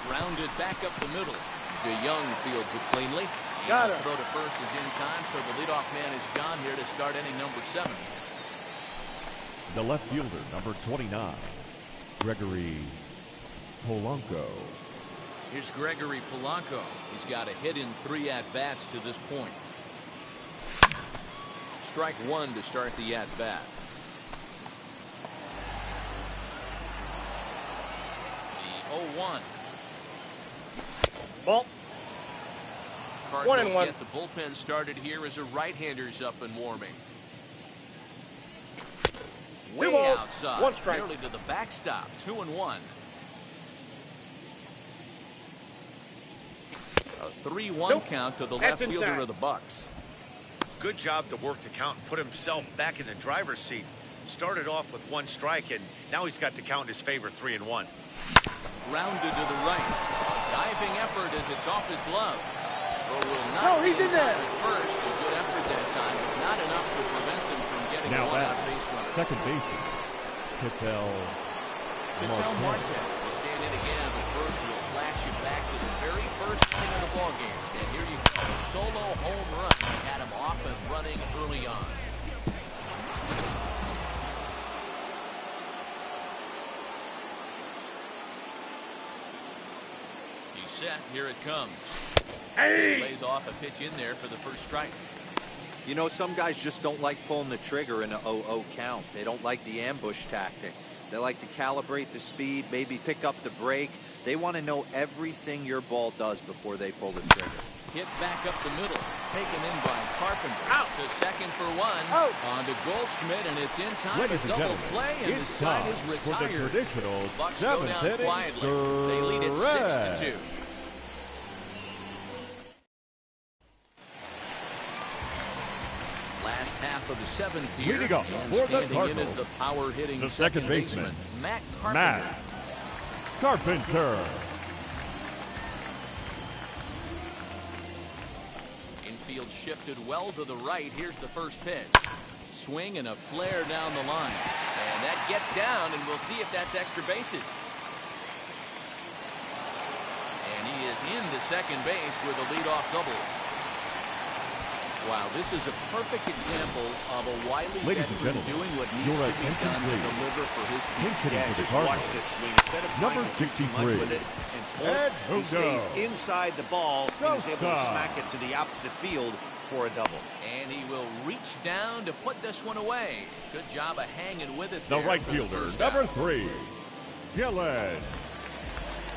Grounded back up the middle. DeYoung fields it cleanly. Got her. Throw to first is in time, so the leadoff man is gone here to start inning number 7. The left fielder, number 29, Gregory Polanco. Here's Gregory Polanco. He's got a hit in 3 at-bats to this point. Strike 1 to start the at-bat. The 0-1. Ball. Cardinals 1-1. get the bullpen started here as a right-hander's up and warming. Way balls, outside, 1 strike. nearly to the backstop. 2-1. A 3-1 count to the left That's fielder inside. of the Bucks. Good job to work the count and put himself back in the driver's seat. Started off with 1 strike, and now he's got the count in his favor, 3-1. Grounded to the right. A diving effort as it's off his glove. Throw will not No, be he's in there. time at first. A good effort that time, but not enough to prevent them from getting Now a one-out back, base runner. second baseman, Ketel Marte Marte. will stand in again, but first we'll flash you back to the very first inning of the ballgame. And here you go, a solo home run. He had him off and running early on. He's set. Here it comes. Hey! Lays off a pitch in there for the first strike. You know, some guys just don't like pulling the trigger in an 0-0 count. They don't like the ambush tactic. They like to calibrate the speed, maybe pick up the break. They want to know everything your ball does before they pull the trigger. Hit back up the middle. Taken in by Carpenter. Out. To second for 1. Out. On to Goldschmidt, and it's in time. Ladies A and double gentlemen, play, and the it's side time is for the retired. traditional Bucks go seventh down inning quietly. They lead it stretch. 6-2. Last half of the 7th here. Leading off And for the standing in Cardinals, is the power-hitting the second baseman, Matt Carpenter. Matt Carpenter. Infield shifted well to the right. Here's the first pitch. Swing and a flare down the line. And that gets down, and we'll see if that's extra bases. And he is into second base with a leadoff double. Wow, this is a perfect example of a wily Ladies and veteran gentlemen, doing what needs your to be attention, done to please. deliver for his team. Pinch hitting Yeah, for the just watch Cardinals. this swing. Instead of trying Number to do too much 63. with it and pull Ed it, he stays Hugo. inside the ball and is able to Sosa. smack it to the opposite field for a double. And he will reach down to put this one away. Good job of hanging with it The there right for fielder, first number out. 3, Dylan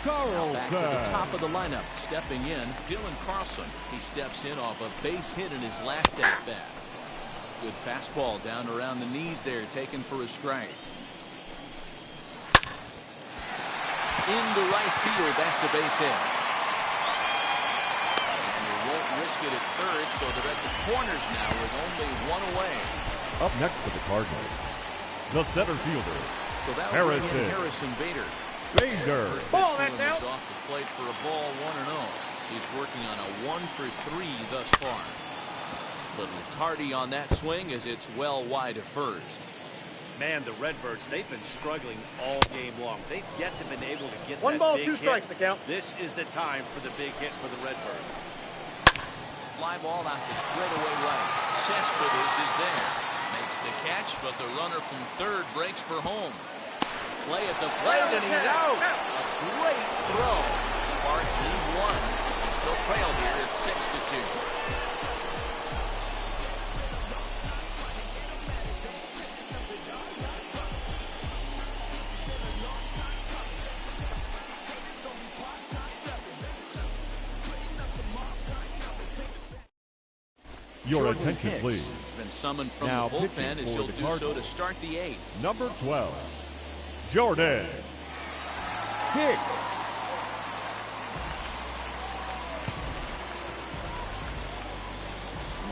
Now back to the Carlson. top of the lineup. Stepping in, Dylan Carlson. He steps in off a base hit in his last at-bat. Good fastball down around the knees there, taken for a strike. Into right field, that's a base hit. And they won't risk it at third, so they're at the corners now with only 1 away. Up next for the Cardinals, the center fielder, So that'll bring in Harrison Harrison Bader. Bader. First Ball, pitch to that's him is out. off the plate for a ball, 1-0. He's working on a 1-for-3 thus far. Little tardy on that swing as it's well wide of first. Man, the Redbirds, they've been struggling all game long. They've yet to been able to get 1 that ball, big 2 hit. strikes to count. This is the time for the big hit for the Redbirds. Fly ball out to straightaway right. Cespedes is there. Makes the catch, but the runner from third breaks for home. Play at the plate, and he's out. A great throw. Parks lead 1. They still trail here at 6-2. Your Jordan attention, Hicks please. has been summoned from Now the pitching bullpen as for he'll the do so to Cardinals. start the 8th. Number 12, Jordan Hicks.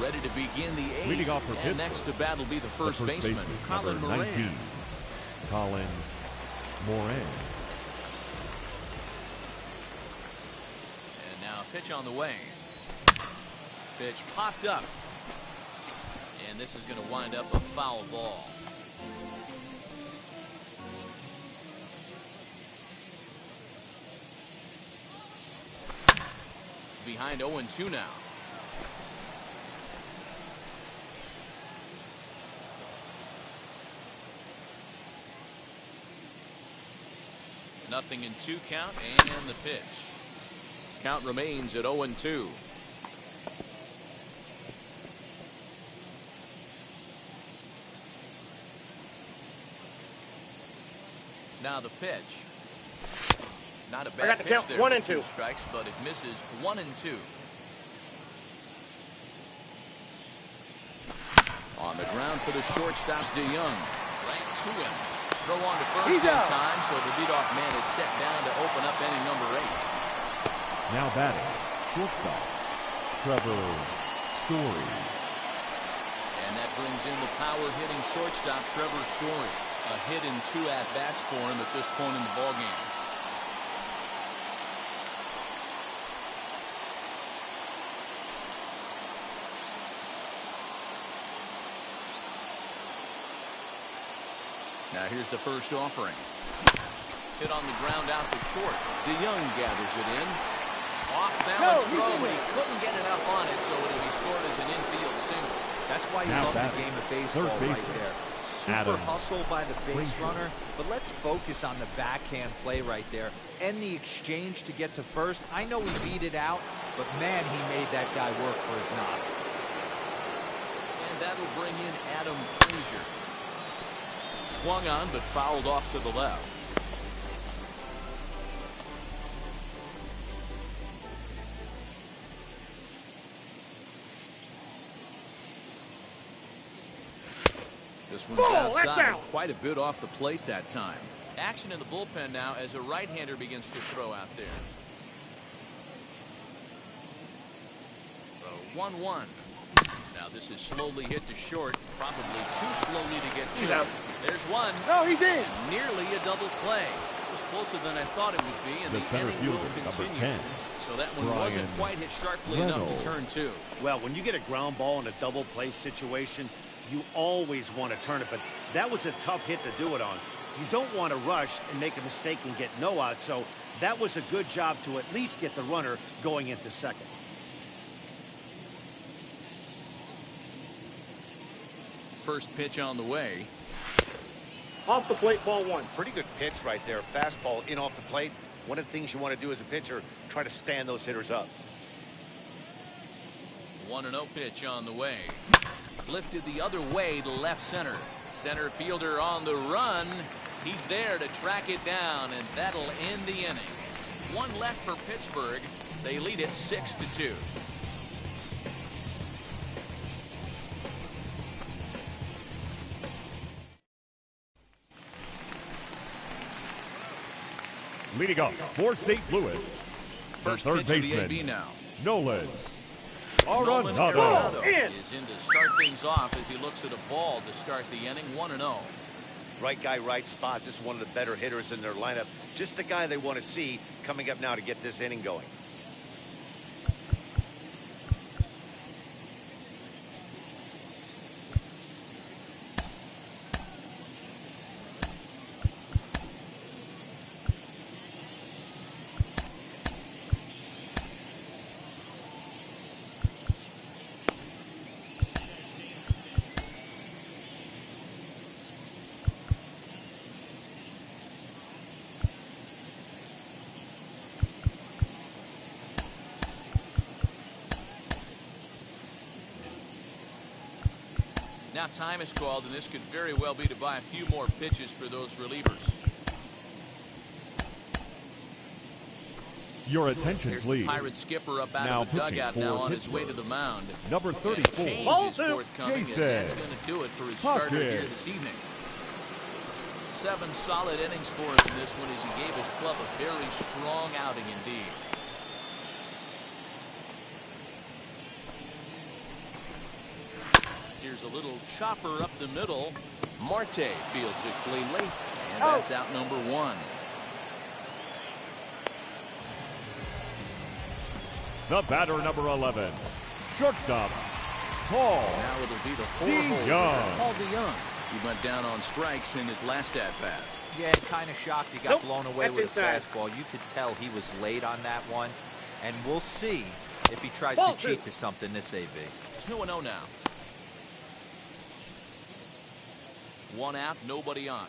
Ready to begin the 8th. Leading off for and Pittsburgh, next to bat will be the The first baseman, Colin number Moran. 19, Colin Moran. And now a pitch on the way. Pitch popped up. And this is going to wind up a foul ball. behind 0-2 now. Nothing in 2 count, and the pitch. Count remains at 0-2. Now the pitch. Not a bad pitch there. 1-2 strikes, but it misses. 1-2. On the ground for the shortstop, DeYoung. Right to him. Throw on to first in time, so the leadoff man is set down to open up inning number 8. Now batting, shortstop, Trevor Story. And that brings in the power-hitting shortstop, Trevor Story. A hit in 2 at-bats for him at this point in the ballgame. Now here's the first offering. Hit on the ground out to short. DeYoung gathers it in. Off balance throw, but he couldn't get it up on it, so it'll be scored as an infield single. That's why you love the game of baseball right there. Super hustle by the base runner, but let's focus on the backhand play right there. And the exchange to get to first. I know he beat it out, but man, he made that guy work for his knock. And that'll bring in Adam Frazier. Swung on, but fouled off to the left. This one's outside, quite a bit off the plate that time. Action in the bullpen now as a right-hander begins to throw out there. The 1-1. Now this is slowly hit to short, probably too slowly to get to. There's one. No, he's in. And nearly a double play. It was closer than I thought it would be, and the center fielder, number 10. So that one wasn't quite hit sharply enough to turn 2. Well, when you get a ground ball in a double play situation, you always want to turn it, but that was a tough hit to do it on. You don't want to rush and make a mistake and get no out, so that was a good job to at least get the runner going into second. First pitch on the way. Off the plate, ball 1. Pretty good pitch right there. Fastball in off the plate. One of the things you want to do as a pitcher, try to stand those hitters up. 1-0 pitch on the way. Lifted the other way to left center. Center fielder on the run. He's there to track it down, and that'll end the inning. 1 left for Pittsburgh. They lead it 6-2. Leading up for St. Louis, First third pitch baseman, of the AB now. Nolan Arenado is in to start things off as he looks at a ball to start the inning. 1-0. Right guy, right spot. This is one of the better hitters in their lineup. Just the guy they want to see coming up now to get this inning going. Now time is called, and this could very well be to buy a few more pitches for those relievers. Your attention, Here's please. The Pirate skipper up out now of the dugout now on his way to the mound. Number 34, Change is forthcoming, as that's going to do it for his starter Puckett. here this evening. 7 solid innings for him in this one as he gave his club a very strong outing indeed. Here's a little chopper up the middle. Marte fields it cleanly, and that's out number 1. The batter, number 11, shortstop, Paul Now it'll be the DeYoung. Paul DeYoung. He went down on strikes in his last at-bat. Yeah, kind of shocked he got blown away with a fastball. You could tell he was late on that one. And we'll see if he tries to cheat to something this AB. 2-0 now. One out, nobody on.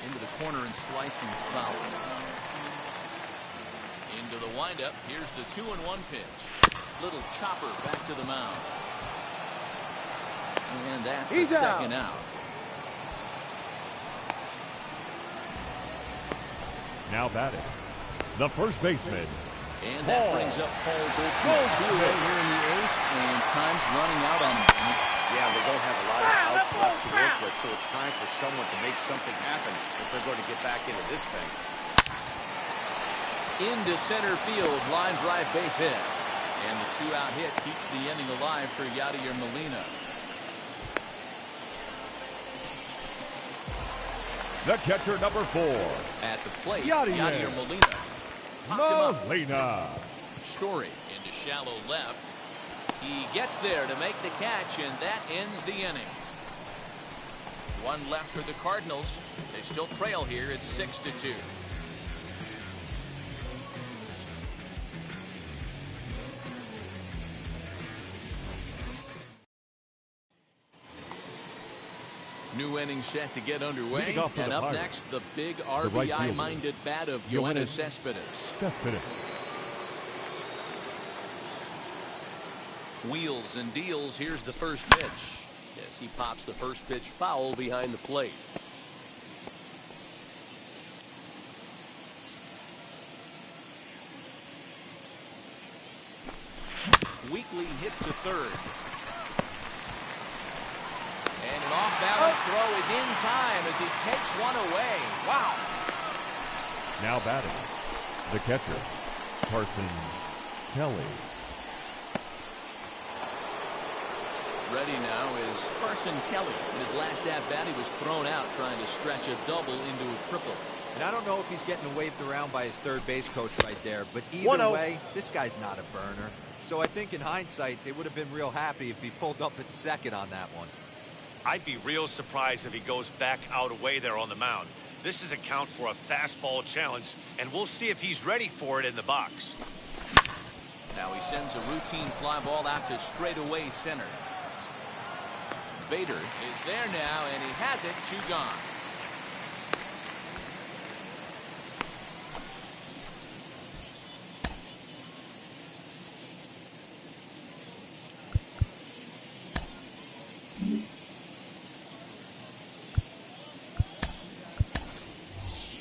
Into the corner and slicing foul. Into the windup. Here's the 2-1 pitch. Little chopper back to the mound. And that's the second out. Now batting, the first baseman. And that brings up Paul Goldschmidt. 2 away here in the 8th, and time's running out on him. Yeah, they don't have a lot of outs left to work with, so it's time for someone to make something happen if they're going to get back into this thing. Into center field, line drive base hit. And the 2-out hit keeps the inning alive for Yadier Molina. The catcher, number 4. At the plate, Yadier Molina. Molina. Story into shallow left. He gets there to make the catch, and that ends the inning. One left for the Cardinals. They still trail here. It's 6-2. New inning set to get underway, and up next, the big RBI-minded bat of Yoenis Cespedes. Wheels and deals. Here's the first pitch. Yes, he pops the first pitch foul behind the plate. Weekly hit to third. And an off-balance throw is in time as he takes one away. Wow. Now batting, the catcher, Carson Kelly. Ready now is Carson Kelly. In his last at-bat, he was thrown out trying to stretch a double into a triple. And I don't know if he's getting waved around by his third base coach right there, but either way, this guy's not a burner. So I think in hindsight, they would have been real happy if he pulled up at second on that one. I'd be real surprised if he goes back out away there on the mound. This is a count for a fastball challenge, and we'll see if he's ready for it in the box. Now he sends a routine fly ball out to straightaway center. Bader is there now, and he has it. 2 gone.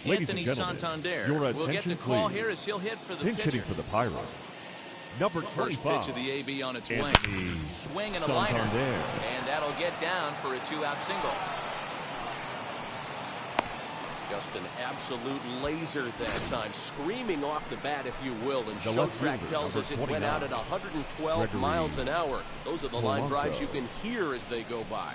Anthony Santander will get the call here as he'll hit for the pitcher. Hitting for the Pirates. Number 25. First pitch of the AB on its way. Swing and a liner. And that'll get down for a 2-out single. Just an absolute laser that time. Screaming off the bat, if you will. And Showtrack tells us it went out at 112 miles an hour. Those are the line drives you can hear as they go by.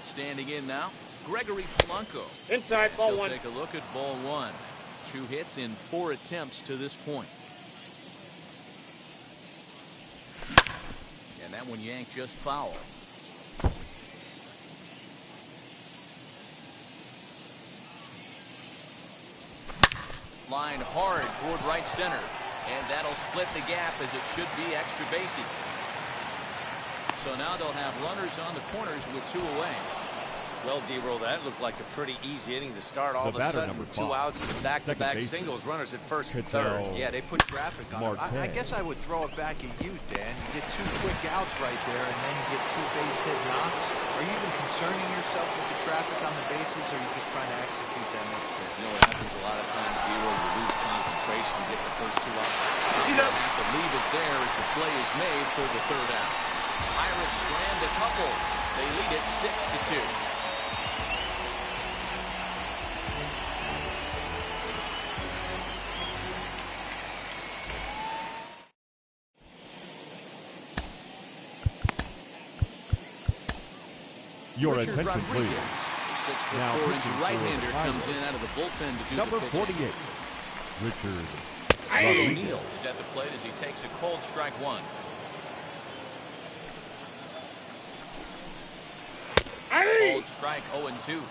Standing in now, Gregory Polanco. Inside, ball 1. Take a look at ball 1. 2 hits in 4 attempts to this point. And that one yanked just foul. Line hard toward right center. And that'll split the gap as it should be extra bases. So now they'll have runners on the corners with 2 away. Well, D-Roll, that looked like a pretty easy inning to start. All of a sudden, 2 outs and back-to-back singles, runners at first and third. Yeah, they put traffic on it. I guess I would throw it back at you, Dan. You get 2 quick outs right there, and then you get 2 base hit knocks. Are you even concerning yourself with the traffic on the bases, or are you just trying to execute that next pitch? You know, it happens a lot of times, D-Roll. You lose concentration to get the first 2 outs. You don't have to leave it there as the play is made for the 3rd out. Pirates strand a couple. They lead it 6-2. Your Richard attention, Rodriguez, please. 6'4" right-hander comes in out of the bullpen to do number the pitching. 48, Richard O'Neal is at the plate as he takes a cold strike one. Cold strike 0-2.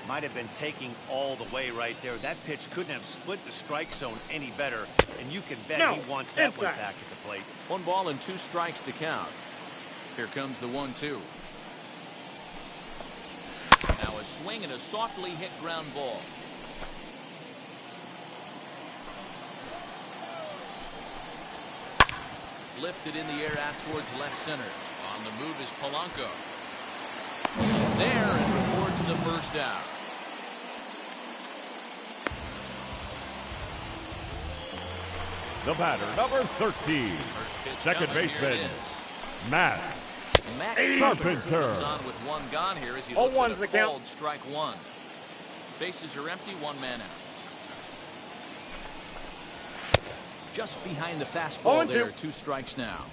Might have been taking all the way right there. That pitch couldn't have split the strike zone any better, and you can bet he wants that one back at the plate. 1 ball and 2 strikes to count. Here comes the 1-2. Now a swing and a softly hit ground ball. Lifted in the air out towards left center. On the move is Polanco. There and records the first out. The batter, number 13, second baseman, Matt Carpenter. Comes on with 1 gone here as he looks at a cold strike 1. Bases are empty, 1 man out. Just behind the fastball there, 2 strikes now.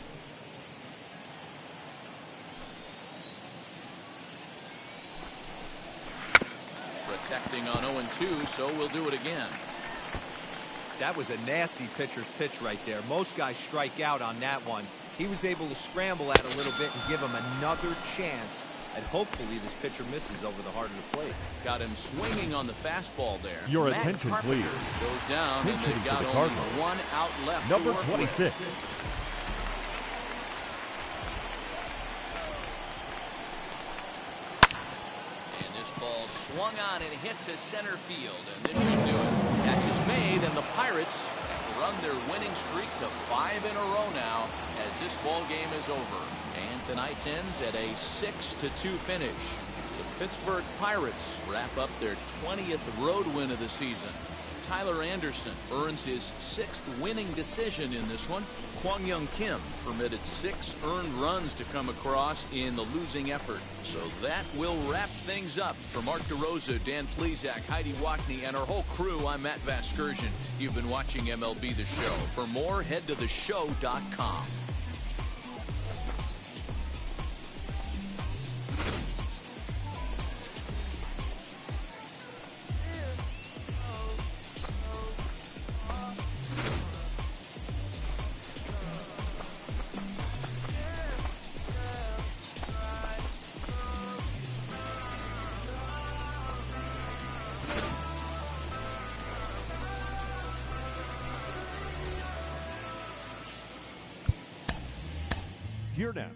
Protecting on 0-2, so we'll do it again. That was a nasty pitcher's pitch right there. Most guys strike out on that one. He was able to scramble at a little bit and give him another chance. And hopefully this pitcher misses over the heart of the plate. Got him swinging on the fastball there. Your Matt attention, Carpenter please. goes down, and Pitching they've got for the only Cardinals. 1 out left. Number to work 26. With. And this ball swung on and hit to center field, and this should do it. Catch is made, and the Pirates have run their winning streak to 5 in a row now as this ball game is over. And tonight's ends at a 6-2 finish. The Pittsburgh Pirates wrap up their 20th road win of the season. Tyler Anderson earns his 6th winning decision in this one. Kwang Young Kim permitted 6 earned runs to come across in the losing effort. So that will wrap things up. For Mark DeRosa, Dan Plesac, Heidi Wackney, and our whole crew, I'm Matt Vasgersian. You've been watching MLB The Show. For more, head to theshow.com. Here now.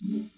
1.